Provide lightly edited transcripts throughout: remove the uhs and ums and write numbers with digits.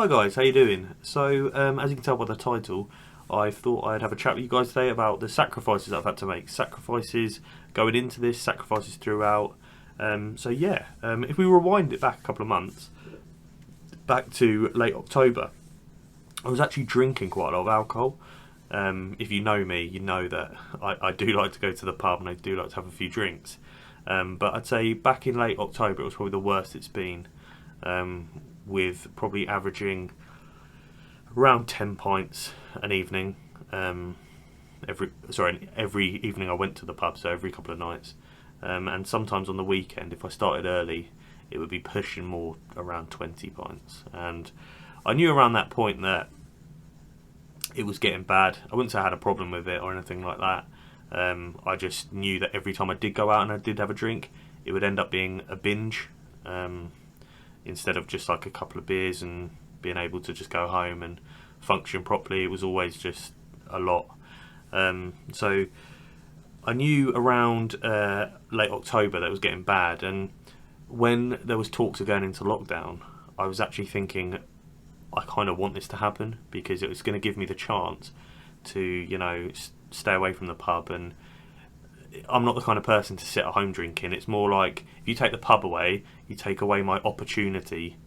Hi guys, how you doing? So, as you can tell by the title, I thought I'd have a chat with you guys today about the sacrifices I've had to make. Sacrifices going into this, sacrifices throughout. If we rewind it back a couple of months, back to late October, I was actually drinking quite a lot of alcohol. If you know me, you know that I do like to go to the pub and I do like to have a few drinks. But I'd say back in late October, it was probably the worst it's been, with probably averaging around 10 pints an evening. Every evening I went to the pub, so every couple of nights. And sometimes on the weekend, if I started early, it would be pushing more around 20 pints. And I knew around that point that it was getting bad. I wouldn't say I had a problem with it or anything like that. I just knew that every time I did go out and I did have a drink, it would end up being a binge, instead of just like a couple of beers and being able to just go home and function properly. It was always just a lot. So I knew around late October that it was getting bad, and when there was talks of going into lockdown, I was actually thinking I kind of want this to happen because it was going to give me the chance to, stay away from the pub. And I'm not the kind of person to sit at home drinking. It's more like if you take the pub away, you take away my opportunity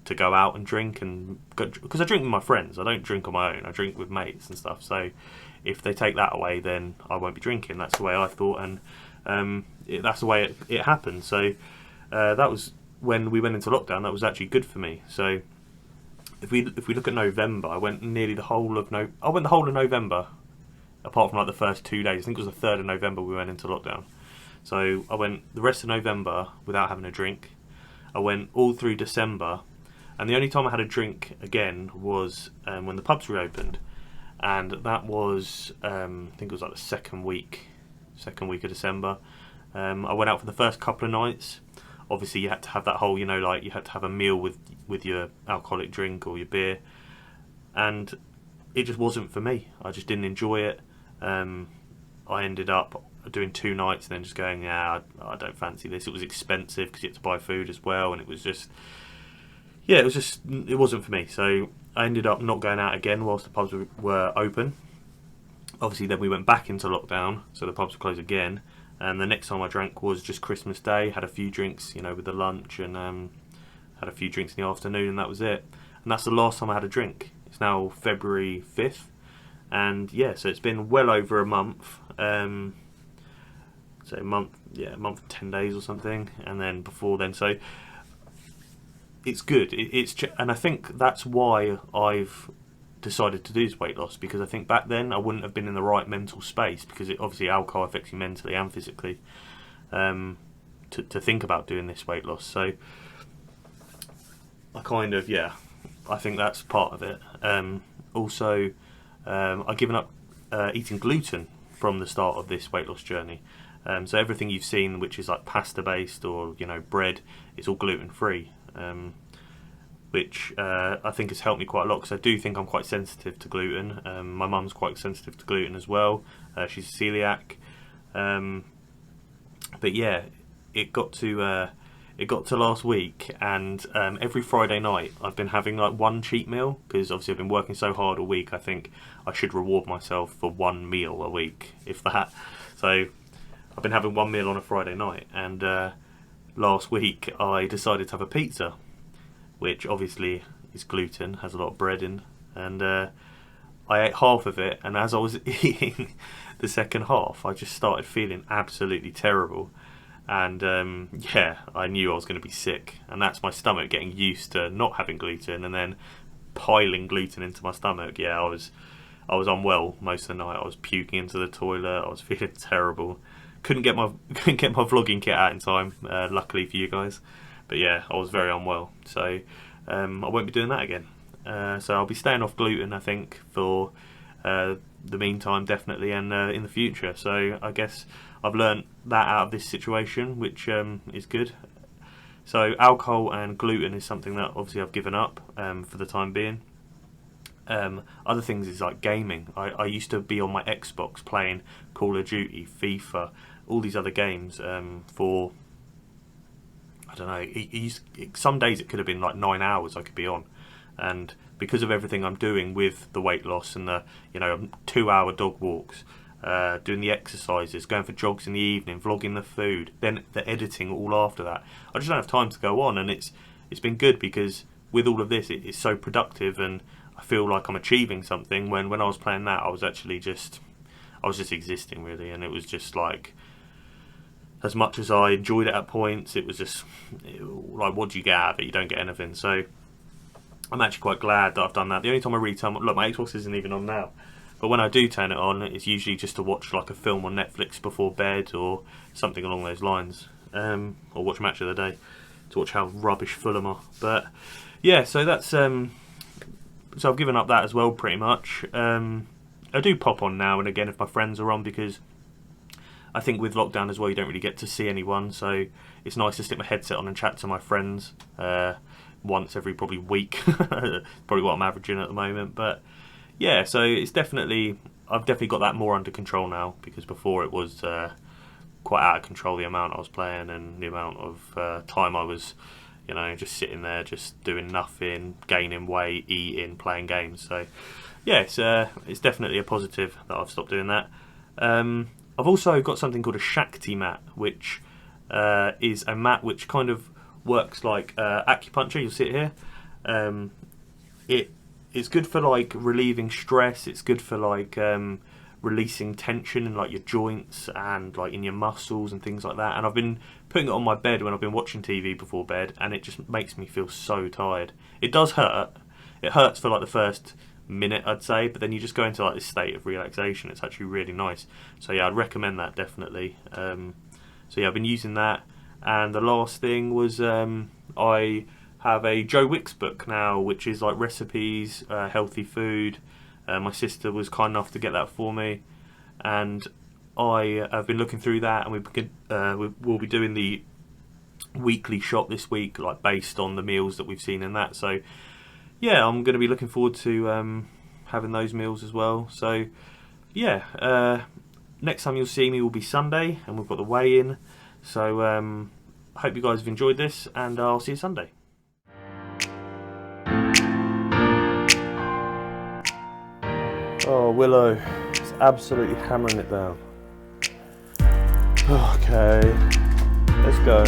to go out and drink, and because I drink with my friends, I don't drink on my own. I drink with mates and stuff. So if they take that away, then I won't be drinking. That's the way I thought, and that's the way it happened. So that was when we went into lockdown. That was actually good for me. So if we look at November, I went nearly the whole of November, apart from like the first 2 days. I think it was the 3rd of November we went into lockdown. So I went the rest of November without having a drink. I went all through December, and the only time I had a drink again was when the pubs reopened, and that was I think it was like the second week of December. I went out for the first couple of nights. Obviously, you had to have that whole, you had to have a meal with your alcoholic drink or your beer, and it just wasn't for me. I just didn't enjoy it. I ended up doing 2 nights and then just going, I don't fancy this. It was expensive because you had to buy food as well, and it was just, it wasn't for me. So I ended up not going out again whilst the pubs were open. Obviously, then we went back into lockdown, so the pubs were closed again. And the next time I drank was just Christmas Day. Had a few drinks, with the lunch, and had a few drinks in the afternoon, and that was it. And that's the last time I had a drink. It's now February 5th, and so it's been well over a month. So a month and 10 days or something, and then before then, so it's good. And I think that's why I've decided to do this weight loss, because I think back then I wouldn't have been in the right mental space, because obviously alcohol affects you mentally and physically, to think about doing this weight loss. So I think that's part of it. Also, I've given up eating gluten from the start of this weight loss journey. So everything you've seen, which is like pasta based or bread, it's all gluten free. Which I think has helped me quite a lot, because I do think I'm quite sensitive to gluten. My mum's quite sensitive to gluten as well. She's a celiac. It got to last week, and every Friday night I've been having like one cheat meal, because obviously I've been working so hard all week. I think I should reward myself for one meal a week, if that. So I've been having one meal on a Friday night, and last week I decided to have a pizza, which obviously is gluten, has a lot of bread in, and I ate half of it, and as I was eating the second half, I just started feeling absolutely terrible, and I knew I was going to be sick, and that's my stomach getting used to not having gluten, and then piling gluten into my stomach. I was unwell most of the night. I was puking into the toilet. I was feeling terrible. Couldn't get my vlogging kit out in time, luckily for you guys. But I was very unwell, so I won't be doing that again. So I'll be staying off gluten, I think, for the meantime, definitely, and in the future. So I guess I've learnt that out of this situation, which is good. So alcohol and gluten is something that obviously I've given up for the time being. Other things is like gaming. I used to be on my Xbox playing Call of Duty, FIFA, all these other games for, I don't know, some days it could have been like 9 hours I could be on. and because of everything I'm doing with the weight loss and the 2-hour dog walks, doing the exercises, going for jogs in the evening, vlogging the food, then the editing all after that, I just don't have time to go on. And it's been good because with all of this, it's so productive, and I feel like I'm achieving something. When I was playing that, I was just existing really, and it was just like, as much as I enjoyed it at points, it was just like, what do you get out of it? You don't get anything. So I'm actually quite glad that I've done that. The only time I really turn, look, my Xbox isn't even on now, but when I do turn it on, it's usually just to watch like a film on Netflix before bed or something along those lines, or watch Match of the Day to watch how rubbish Fulham are. But yeah, so that's so I've given up that as well, pretty much. I do pop on now and again if my friends are on, because I think with lockdown as well, you don't really get to see anyone, so it's nice to stick my headset on and chat to my friends once every probably week. Probably what I'm averaging at the moment. But yeah, so it's I've definitely got that more under control now, because before it was quite out of control, the amount I was playing and the amount of time I was just sitting there, just doing nothing, gaining weight, eating, playing games. So yeah, it's definitely a positive that I've stopped doing that. I've also got something called a Shakti mat, which is a mat which kind of works like acupuncture. You'll see it here. It's good for like relieving stress. It's good for like releasing tension in like your joints and like in your muscles and things like that. And I've been putting it on my bed when I've been watching TV before bed, and it just makes me feel so tired. It does hurt. It hurts for like the first minute, I'd say, but then you just go into like this state of relaxation. It's actually really nice. So yeah, I'd recommend that definitely. So yeah, I've been using that. And the last thing was I have a Joe Wicks book now, which is like recipes, healthy food. My sister was kind enough to get that for me, and I have been looking through that, and we'll be doing the weekly shop this week, like based on the meals that we've seen in that. So yeah, I'm going to be looking forward to having those meals as well. So yeah, next time you'll see me will be Sunday, and we've got the weigh-in. So I hope you guys have enjoyed this, and I'll see you Sunday. Oh, Willow is absolutely hammering it down. Okay, let's go.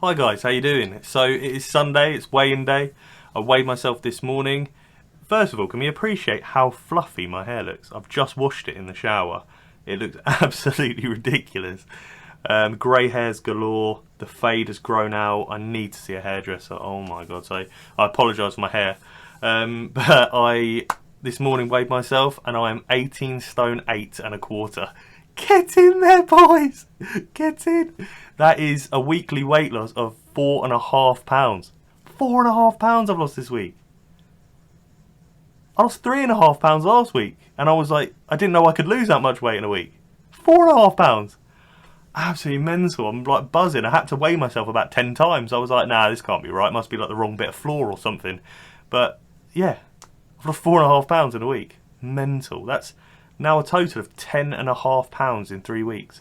Hi guys, how you doing? So it is Sunday, it's weigh-in day. I weighed myself this morning. First of all, can we appreciate how fluffy my hair looks? I've just washed it in the shower. It looks absolutely ridiculous. Grey hairs galore, the fade has grown out. I need to see a hairdresser, oh my god. So I apologise for my hair. But I, this morning, weighed myself and I am 18 stone 8 and a quarter. Get in there, boys! Get in! That is a weekly weight loss of 4.5 pounds. 4.5 pounds I've lost this week. I lost 3.5 pounds last week, and I was like, I didn't know I could lose that much weight in a week. 4.5 pounds. Absolutely mental. I'm like buzzing. I had to weigh myself about 10 times. I was like, nah, this can't be right. Must be like the wrong bit of floor or something. But yeah, I've lost 4.5 pounds in a week. Mental. That's now a total of 10.5 pounds in 3 weeks.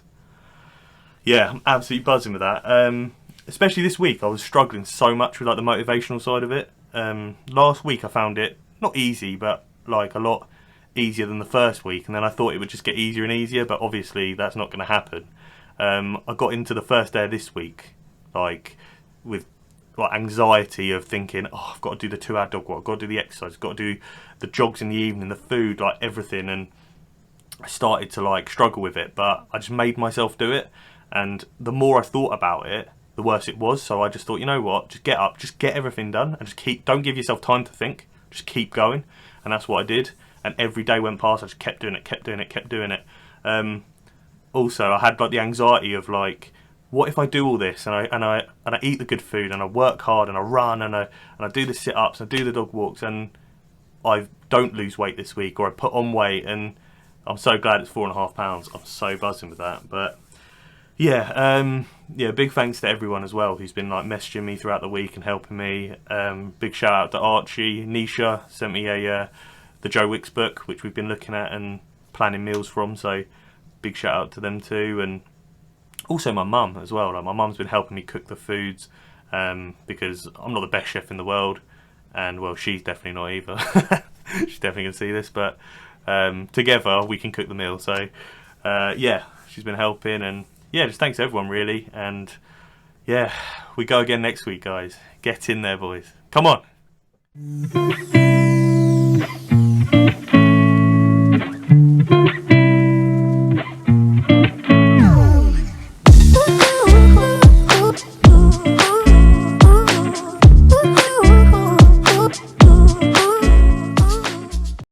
Yeah, I'm absolutely buzzing with that. Especially this week, I was struggling so much with like the motivational side of it. Last week I found it not easy, but like a lot easier than the first week, and then I thought it would just get easier and easier, but obviously that's not going to happen. I got into the first day of this week like with like anxiety of thinking, oh, I've got to do the 2-hour dog walk, I've got to do the exercise, I've got to do the jogs in the evening, the food, like everything, and I started to like struggle with it, but I just made myself do it, and the more I thought about it, the worse it was. So I just thought, you know what, just get up, just get everything done, and just don't give yourself time to think, just keep going. And that's what I did, and every day went past, I just kept doing it. Also, I had like the anxiety of like, what if I do all this and I eat the good food and I work hard and I run and I do the sit-ups and I do the dog walks and I don't lose weight this week, or I put on weight, and I'm so glad it's 4.5 pounds. I'm so buzzing with that. But yeah, big thanks to everyone as well who's been like messaging me throughout the week and helping me. Big shout out to Archie. Nisha sent me the Joe Wicks book, which we've been looking at and planning meals from, so big shout out to them too. And also my mum as well. Like, my mum's been helping me cook the foods, because I'm not the best chef in the world, and well, she's definitely not either. She's definitely gonna see this, but together we can cook the meal. So yeah, she's been helping, and yeah, just thanks to everyone really. And yeah, we go again next week, guys. Get in there, boys. Come on.